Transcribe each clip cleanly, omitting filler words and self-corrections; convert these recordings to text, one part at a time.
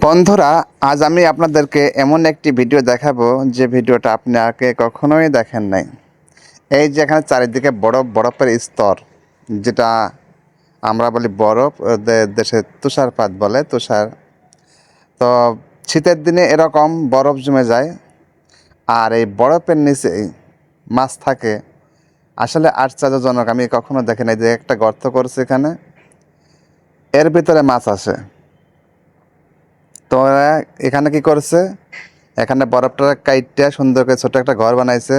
বন্ধুরা, আজ আমি আপনাদেরকে এমন একটি ভিডিও দেখাবো যে ভিডিওটা আপনি আগে কখনোই দেখেন নাই। এই যে এখানে চারিদিকে বরফের স্তর, যেটা আমরা বলি বরফ, ওদের দেশে তুষারপাত বলে, তুষার। তো শীতের দিনে এরকম বরফ জমে যায়, আর এই বরফের নিচে মাছ থাকে। আসলে আশ্চর্যজনক, আমি কখনো দেখি নাই যে একটা গর্ত করছে এখানে, এর ভিতরে মাছ আসে। তো ওরা এখানে কি করছে, এখানে বরফটা কাইটে সুন্দর করে ছোট একটা ঘর বানাইছে।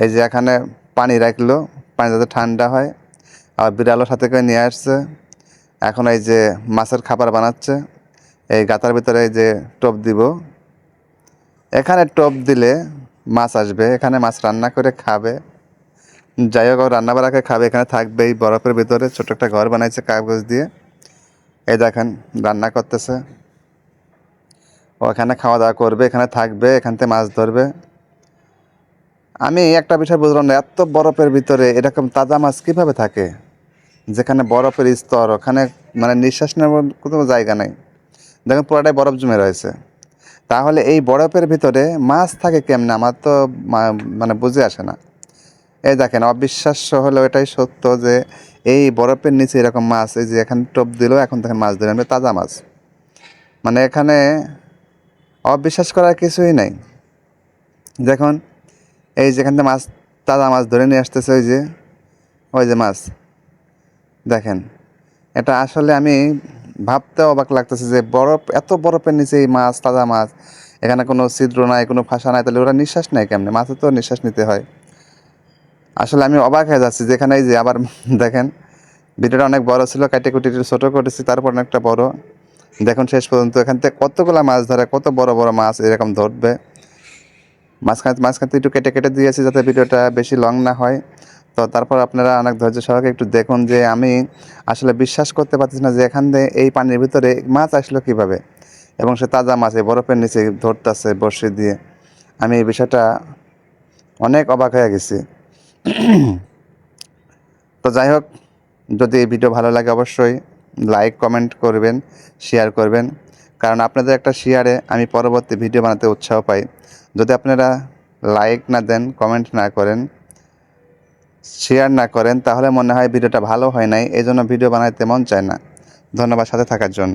এই যে এখানে পানি রাখলো, পানি যাতে ঠান্ডা হয়। আর বিড়ালের সাথে করে নিয়ে আসছে। এখন এই যে মাছের খাবার বানাচ্ছে। এই গাতার ভিতরে এই যে টোপ দিব, এখানে টোপ দিলে মাছ আসবে, এখানে মাছ রান্না করে খাবে। যাই হোক, রান্না বাড়াকে খাবে, এখানে থাকবে। এই বরফের ভিতরে ছোট একটা ঘর বানাইছে কাগজ দিয়ে। এই দেখেন রান্না করতেছে, ও এখানে খাওয়া দাওয়া করবে, এখানে থাকবে, এখান থেকে মাছ ধরবে। আমি একটা বিষয় বুঝলাম না, এত বরফের ভিতরে এরকম তাজা মাছ কীভাবে থাকে? যেখানে বরফের স্তর, ওখানে মানে নিঃশ্বাস নেওয়ার কোনো জায়গা নেই। দেখেন পুরোটাই বরফ জমে রয়েছে। তাহলে এই বরফের ভিতরে মাছ থাকে কেমনে? আমার তো মানে বুঝে আসে না। এই দেখেন, অবিশ্বাস্য হলেও এটাই সত্য যে এই বরফের নিচে এরকম মাছ, এই যে এখানে টোপ দিল, এখন দেখেন মাছ ধরে আনবে, তাজা মাছ। মানে এখানে অবিশ্বাস করার কিছুই নাই। দেখুন, এই যেখান থেকে মাছ, তাজা মাছ ধরে নিয়ে আসতেছে, ওই যে মাছ দেখেন। এটা আসলে আমি ভাবতে অবাক লাগতেছে যে বরফ, এত বরফের নিচে এই মাছ, তাজা মাছ, এখানে কোনো ছিদ্র নাই, কোনো ফাঁসা নাই, তাহলে ওরা নিঃশ্বাস নেয় কেমনে? মাছের তো নিঃশ্বাস নিতে হয়। আসলে আমি অবাক হয়ে যাচ্ছি। যেখানে এই যে আবার দেখেন, ভিডিওটা অনেক বড় ছিল, কাটে কুটি ছোটো করেছি, তারপর অনেকটা বড়। দেখুন শেষ পর্যন্ত এখান থেকে কতগুলা মাছ ধরে, কত বড় বড় মাছ এরকম ধরবে। মাঝখানে মাঝখানে একটু কেটে কেটে দিয়েছি যাতে ভিডিওটা বেশি লং না হয়। তো তারপর আপনারা অনেক ধৈর্য সহকারে একটু দেখুন যে আমি আসলে বিশ্বাস করতে পারতেছি না যে এখান থেকে এই পানির ভিতরে মাছ আসলো কীভাবে, এবং সে তাজা মাছ এই বরফের নিচে ধরতেছে বড়শি দিয়ে। আমি এই বিষয়টা অনেক অবাক হয়ে গেছি। তো যাই হোক, যদি এই ভিডিও ভালো লাগে অবশ্যই লাইক কমেন্ট করবেন, শেয়ার করবেন, কারণ আপনাদের একটা শেয়ারে আমি পরবর্তী ভিডিও বানাতে উৎসাহ পাই। যদি আপনারা লাইক না দেন, কমেন্ট না করেন, শেয়ার না করেন, তাহলে মনে হয় ভিডিওটা ভালো হয় নাই, এই জন্য ভিডিও বানাইতে মন চায় না। ধন্যবাদ সাথে থাকার জন্য।